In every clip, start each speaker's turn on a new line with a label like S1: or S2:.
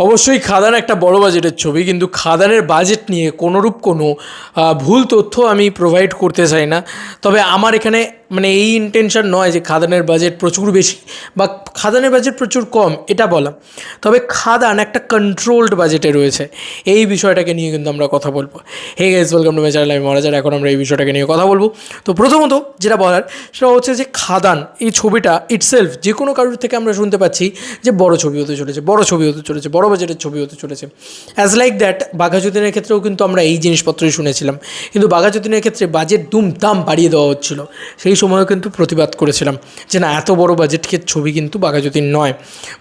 S1: অবশ্যই খাদান একটা বড় বাজেটের ছবি, কিন্তু খাদানের বাজেট নিয়ে কোনোরূপ কোনো ভুল তথ্য আমি প্রোভাইড করতে চাই না। তবে আমার এখানে মানে এই ইন্টেনশন নয় যে খাদানের বাজেট প্রচুর বেশি বা খাদানের বাজেট প্রচুর কম এটা বলা। তবে খাদান একটা কন্ট্রোলড বাজেটে রয়েছে, এই বিষয়টাকে নিয়ে কিন্তু আমরা কথা বলবো। Hey guys, welcome to my channel, আমি মহারাজার। এখন আমরা এই বিষয়টাকে নিয়ে কথা বলবো। তো প্রথমত যেটা বলার সেটা হচ্ছে যে খাদান এই ছবিটা ইটসেলফ যে কোনো কারোর থেকে আমরা শুনতে পাচ্ছি যে বড় ছবি হতে চলেছে, বড় ছবি হতে চলেছে, বড় বাজেটের ছবি হতে চলেছে। অ্যাজ লাইক দ্যাট বাঘাযতীনের ক্ষেত্রেও কিন্তু আমরা এই জিনিসপত্রই শুনেছিলাম, কিন্তু বাঘাযতীনের ক্ষেত্রে বাজেট দাম বাড়িয়ে দেওয়া হচ্ছিল। সেই সময়ও কিন্তু প্রতিবাদ করেছিলাম যে না, এত বড় বাজেটের ছবি কিন্তু বাঘাযতীন নয়।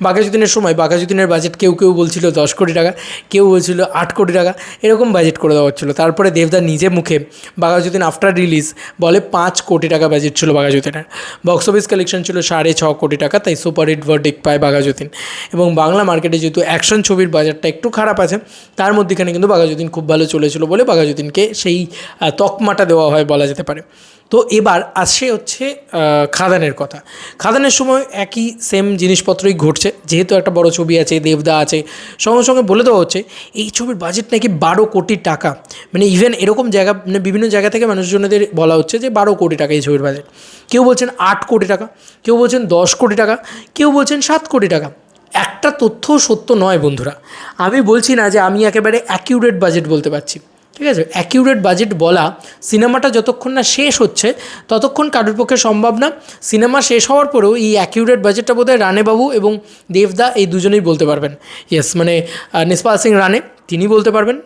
S1: বাঘাযতীনের সময় বাঘাযতীনের বাজেট কেউ বলছিল 10 কোটি টাকা, কেউ বলছিল 8 কোটি টাকা, এরকম বাজেট করে দেওয়া হচ্ছিলো। তারপরে দেবদা নিজে মুখে বাঘাযতীন আফটার রিলিজ বলে 5 কোটি টাকা বাজেট ছিল বাঘাযতীনের। বক্স অফিস কালেকশন ছিল 6.5 কোটি টাকা, তাই সুপার হিট ভার্ডিক্ট পায় বাঘাযতীন। এবং বাংলা মার্কেটে যেহেতু অ্যাকশন ছবির বাজারটা একটু খারাপ আছে, তার মধ্যেখানে কিন্তু বাঘাযতীন খুব ভালো চলেছিল বলে বাঘাযতীনকে সেই তকমাটা দেওয়া হয় বলা যেতে পারে। তো এবার আসে হচ্ছে খাদানের কথা। খাদানের সময় একই সেম জিনিসপত্রই ঘটছে, যেহেতু একটা বড় ছবি আছে, দেবদা আছে, সঙ্গে সঙ্গে বলে দেওয়া হচ্ছে এই ছবির বাজেট নাকি 12 কোটি টাকা। মানে ইভেন এরকম জায়গা, মানে বিভিন্ন জায়গা থেকে মানুষজনদের বলা হচ্ছে যে 12 কোটি টাকা এই ছবির বাজেট। কেউ বলছেন 8 কোটি টাকা, কেউ বলছেন 10 কোটি টাকা, কেউ বলছেন 7 কোটি টাকা। একটা তথ্য সত্য নয় বন্ধুরা। আমি বলছি না যে আমি একেবারে অ্যাকিউরেট বাজেট বলতে পারছি, ঠিক আছে? অ্যাকিউরেট বাজেট বলা সিনেমাটা যতক্ষণ না শেষ হচ্ছে ততক্ষণ কারোর পক্ষে সম্ভব না। সিনেমা শেষ হওয়ার পরেও এই অ্যাকিউরেট বাজেটটা বোধহয় রানেবাবু এবং দেবদা এই দুজনেই বলতে পারবেন। ইয়েস, মানে নিসপাল সিং রানে তিনি বলতে পারবেন,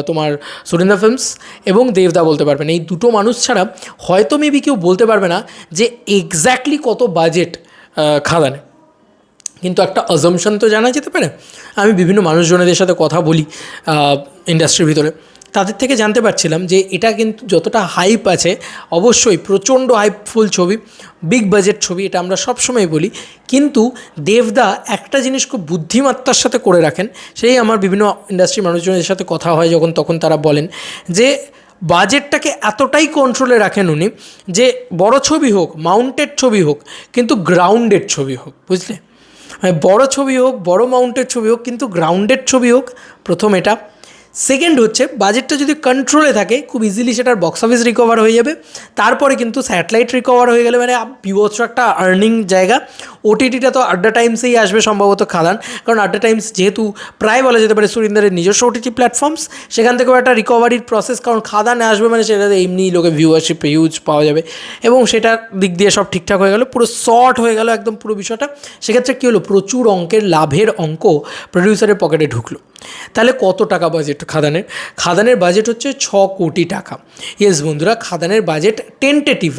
S1: তোমার সুরিন্দর ফিল্মস এবং দেবদা বলতে পারবেন। এই দুটো মানুষ ছাড়া হয়তো মেবি কেউ বলতে পারবে না যে এক্স্যাক্টলি কত বাজেট খাদানে। কিন্তু একটা অ্যাজাম্পশন তো জানা যেতে পারে। আমি বিভিন্ন মানুষজনদের সাথে কথা বলি ইন্ডাস্ট্রির ভিতরে, তাদের থেকে জানতে পারছিলাম যে এটা কিন্তু যতটা হাইপ আছে, অবশ্যই প্রচণ্ড হাইপফুল ছবি, বিগ বাজেট ছবি, এটা আমরা সবসময় বলি। কিন্তু দেবদা একটা জিনিস খুব বুদ্ধিমত্তার সাথে করে রাখেন, সেই আমার বিভিন্ন ইন্ডাস্ট্রির মানুষজনের সাথে কথা হয় যখন, তখন তারা বলেন যে বাজেটটাকে এতটাই কন্ট্রোলে রাখেন উনি যে বড় ছবি হোক, মাউন্টেড ছবি হোক, কিন্তু গ্রাউন্ডেড ছবি হোক, বুঝলে? মানে বড় ছবি হোক, বড় মাউন্টেড ছবি হোক, কিন্তু গ্রাউন্ডেড ছবি হোক, প্রথম এটা। সেকেন্ড হচ্ছে বাজেটটা যদি কন্ট্রোলে থাকে খুব ইজিলি সেটার বক্স অফিস রিকভার হয়ে যাবে। তারপরে কিন্তু স্যাটেলাইট রিকভার হয়ে গেলে মানে বিভৎস একটা আর্নিং জায়গা। ওটিটিটা তো আড্ডা টাইমসেই আসবে সম্ভবত খাদান, কারণ আড্ডা টাইমস যেহেতু প্রায় বলা যেতে পারে সুরিন্দরের নিজস্ব ওটিটি প্ল্যাটফর্মস, সেখান থেকেও একটা রিকভারির প্রসেস, কারণ খাদানে আসবে মানে সেটাতে এমনি লোকে ভিউয়ারশিপ হিউজ পাওয়া যাবে এবং সেটার দিক দিয়ে সব ঠিকঠাক হয়ে গেল, পুরো শর্ট হয়ে গেল একদম পুরো বিষয়টা। সেক্ষেত্রে কী হলো, প্রচুর অঙ্কের লাভের অঙ্ক প্রডিউসারের পকেটে ঢুকলো। তাহলে কত টাকা বাজেট খাদানের? খাদানের বাজেট হচ্ছে 6 কোটি টাকা। ইয়েস বন্ধুরা, খাদানের বাজেট টেন্টেটিভ,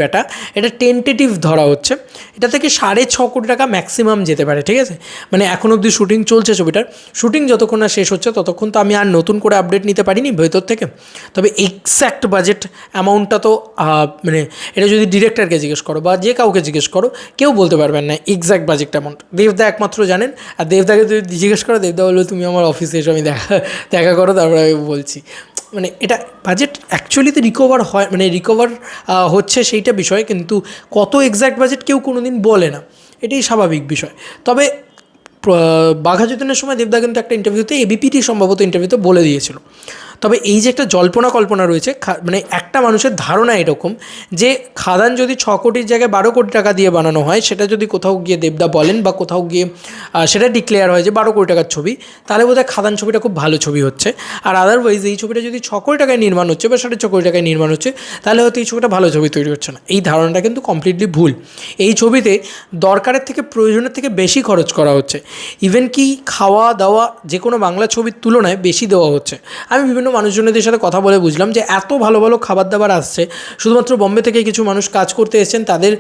S1: এটা টেন্টেটিভ ধরা হচ্ছে। এটা থেকে 6.5 কোটি টাকা ম্যাক্সিমাম যেতে পারে, ঠিক আছে? মানে এখন অবধি শুটিং চলছে ছবিটার, শুটিং যতক্ষণ না শেষ হচ্ছে ততক্ষণ তো আমি আর নতুন করে আপডেট নিতে পারিনি ভেতর থেকে। তবে এক্স্যাক্ট বাজেট অ্যামাউন্টটা তো মানে এটা যদি ডিরেক্টরকে জিজ্ঞেস করো বা যে কাউকে জিজ্ঞেস করো, কেউ বলতে পারবেন না এক্স্যাক্ট বাজেট অ্যামাউন্ট। দেবদা একমাত্র জানেন, আর দেবদাকে যদি জিজ্ঞেস করো, দেবদা বলবে তুমি আমার অফিসে এসে আমি দেখা করো, তারপরে আমি বলছি। মানে এটা বাজেট অ্যাকচুয়ালিতে রিকভার হয়, মানে রিকভার হচ্ছে সেইটা বিষয়, কিন্তু কত এক্স্যাক্ট বাজেট কেউ কোনো দিন বলে না, এটাই স্বাভাবিক বিষয়। তবে বাঘাযতীনের সময় দেবদা কিন্তু একটা ইন্টারভিউতে, এবিপিটি সম্ভবত ইন্টারভিউতে বলে দিয়েছিল। তবে এই যে একটা জল্পনা কল্পনা রয়েছে, মানে একটা মানুষের ধারণা এরকম যে খাদান যদি 6 কোটির জায়গায় 12 কোটি টাকা দিয়ে বানানো হয়, সেটা যদি কোথাও গিয়ে দেবদা বলেন বা কোথাও গিয়ে সেটা ডিক্লেয়ার হয় যে 12 কোটি টাকার ছবি, তাহলে বোধহয় খাদান ছবিটা খুব ভালো ছবি হচ্ছে। আর আদারওয়াইজ এই ছবিটা যদি 6 কোটি টাকায় নির্মাণ হচ্ছে বা 6.5 কোটি টাকায় নির্মাণ হচ্ছে, তাহলে হয়তো এই ছবিটা ভালো ছবি তৈরি হচ্ছে না। এই ধারণাটা কিন্তু কমপ্লিটলি ভুল। এই ছবিতে দরকারের থেকে, প্রয়োজনের থেকে বেশি খরচ করা হচ্ছে। ইভেন কি খাওয়া দাওয়া যে কোনো বাংলা ছবির তুলনায় বেশি দেওয়া হচ্ছে। আমি বিভিন্ন মানুষজনদের সাথে কথা বলে বুঝলাম যে এত ভালো ভালো খাবার দাবার আসছে, শুধুমাত্র বম্বে থেকে কিছু মানুষ কাজ করতে এসেছেন, তাদের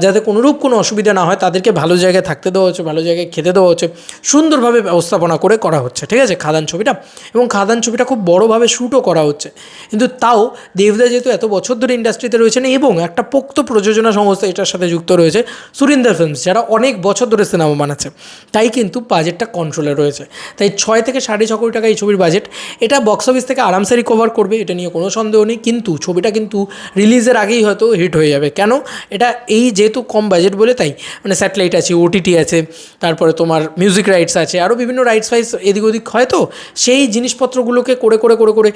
S1: যাতে কোনোরূপ কোনো অসুবিধা না হয়, তাদেরকে ভালো জায়গায় থাকতে দেওয়া হচ্ছে, ভালো জায়গায় খেতে দেওয়া হচ্ছে, সুন্দরভাবে ব্যবস্থাপনা করে করা হচ্ছে, ঠিক আছে খাদান ছবিটা। এবং খাদান ছবিটা খুব বড়োভাবে শ্যুটও করা হচ্ছে। কিন্তু তাও দেবদা যেহেতু এত বছর ধরে ইন্ডাস্ট্রিতে রয়েছেন এবং একটা পোক্ত প্রযোজনা সংস্থা এটার সাথে যুক্ত রয়েছে, সুরিন্দর ফিল্মস, যারা অনেক বছর ধরে সিনেমা বানাচ্ছে, তাই কিন্তু বাজেটটা কন্ট্রোলে রয়েছে। তাই 6 থেকে 6.5 কোটি টাকা এই ছবির বাজেট। এটা বক্স অফিস থেকে থেকে আরামসে রিকভার করবে, এটা নিয়ে কোনো সন্দেহ নেই, কিন্তু ছবিটা কিন্তু রিলিজের আগেই হয়তো হিট হয়ে যাবে। কেন? এটা এই যেহেতু কম বাজেট বলে তাই, মানে স্যাটেলাইট আছে, ওটিটি আছে, তারপরে তোমার মিউজিক রাইটস আছে, আরও বিভিন্ন রাইটস ফাইটস এদিক ওদিক হয়, তো সেই জিনিসপত্রগুলোকে করে করে করে করে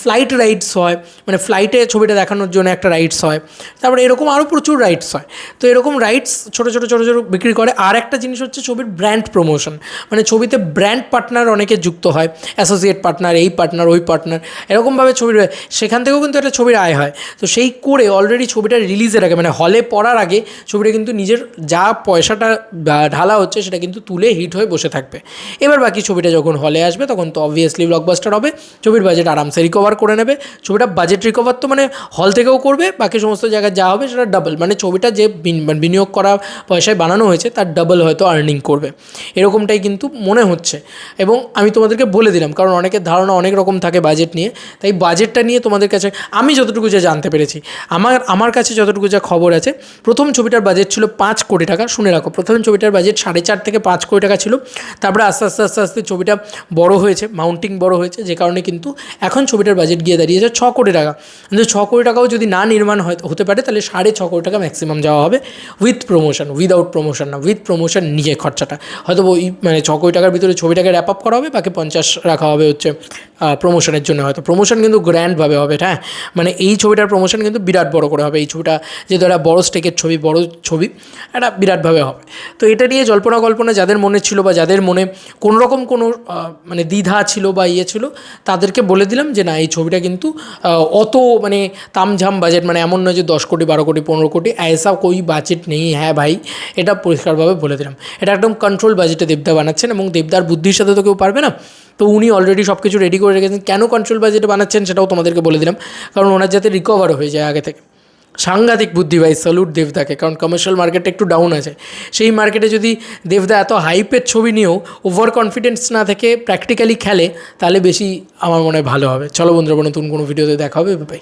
S1: ফ্লাইট রাইটস হয়, মানে ফ্লাইটে ছবিটা দেখানোর জন্য একটা রাইটস হয়, তারপরে এরকম আরও প্রচুর রাইটস হয়। তো এরকম রাইটস ছোটো ছোটো ছোটো ছোটো বিক্রি করে। আর একটা জিনিস হচ্ছে ছবির ব্র্যান্ড প্রমোশন, মানে ছবিতে ব্র্যান্ড পার্টনার অনেকে যুক্ত হয়, অ্যাসোসিয়েট পার্টনার, এই পার্টনার ওই পার্টনার, এরকমভাবে ছবির সেখান থেকেও কিন্তু একটা ছবির আয় হয়। তো সেই করে অলরেডি ছবিটা রিলিজের আগে, মানে হলে পড়ার আগে ছবিটা কিন্তু নিজের যা পয়সাটা ঢালা হচ্ছে সেটা কিন্তু তুলে হিট হয়ে বসে থাকবে। এবার বাকি ছবিটা যখন হলে আসবে তখন তো অবভিয়াসলি ব্লকবাস্টার হবে, ছবির বাজেট আরামসে রিকভার করে নেবে। ছবিটা বাজেট রিকভার তো মানে হল থেকেও করবে, বাকি সমস্ত জায়গায় যা হবে সেটা ডাবল, মানে ছবিটা যে বিনিয়োগ করা পয়সায় বানানো হয়েছে তার ডাবল হয়তো আর্নিং করবে, এরকমটাই কিন্তু মনে হচ্ছে। এবং আমি তোমাদেরকে বলে দিলাম, কারণ অনেকের ধারণা অনেক রকম থাকে বাজেট নিয়ে, তাই বাজেটটা নিয়ে তোমাদের কাছে আমি যতটুকু যা জানতে পেরেছি, আমার কাছে যতটুকু যা খবর আছে, প্রথম ছবিটার বাজেট ছিল 5 কোটি টাকা। শুনে রাখো, প্রথম ছবিটার বাজেট 4.5 থেকে 5 কোটি টাকা ছিল। তারপরে আস্তে আস্তে আস্তে আস্তে ছবিটা বড় হয়েছে, মাউন্টিং বড় হয়েছে, যে কারণে কিন্তু এখন ছবিটার বাজেট গিয়ে দাঁড়িয়েছে 6 কোটি টাকা। কিন্তু 6 কোটি টাকাও যদি না নির্মাণ হতে পারে, তাহলে 6.5 কোটি টাকা ম্যাক্সিমাম যাওয়া হবে উইথ প্রমোশন, উইদাউট প্রমোশন না, উইথ প্রমোশন নিয়ে খরচাটা হয়তো ওই মানে 6 কোটি টাকার ভিতরে ছবিটাকে র্যাপ আপ করা হবে, বাকি 50 রাখা হবে হচ্ছে প্রমোশনের জন্য। হয়তো প্রমোশন কিন্তু গ্র্যান্ডভাবে হবে, হ্যাঁ, মানে এই ছবিটার প্রমোশন কিন্তু বিরাট বড় করে হবে। এই ছবিটা যেহেতু একটা বড় স্টেকের ছবি, বড় ছবি, একটা বিরাটভাবে হবে। তো এটা নিয়ে জল্পনা কল্পনা যাদের মনে ছিল বা যাদের মনে কোনোরকম কোনো মানে দ্বিধা ছিল বা ইয়ে ছিল, তাদেরকে বলে দিলাম যে না, এই ছবিটা কিন্তু অত মানে তামঝাম বাজেট, মানে এমন নয় যে 10 কোটি 12 কোটি 15 কোটি ऐसा कोई বাজেট নেই। হ্যাঁ ভাই, এটা পরিষ্কারভাবে বলে দিলাম, এটা একদম কন্ট্রোল বাজেটে দেবদা বানাচ্ছেন, এবং দেবদার বুদ্ধির সাথে তো কেউ পারবে না। তো উনি অলরেডি সব কিছু রেডি করে রেখেছেন। কেন কন্ট্রোল বাজেটে বানাচ্ছেন সেটাও তোমাদেরকে বলে দিলাম, কারণ ওনার যাতে রিকভার হয়ে যায় আগে থেকে। সাংঘাতিক বুদ্ধি ভাই, স্যালুট দেবদাকে, কারণ কমার্শিয়াল মার্কেটটা একটু ডাউন আছে, সেই মার্কেটে যদি দেবদা এত হাইপের ছবি নিয়েও ওভার কনফিডেন্স না থেকে প্র্যাকটিক্যালি খেলে, তাহলে বেশি আমার মনে হয় ভালো হবে। চলো বন্ধুরা, নতুন কোনো ভিডিওতে দেখা হবে, বাই।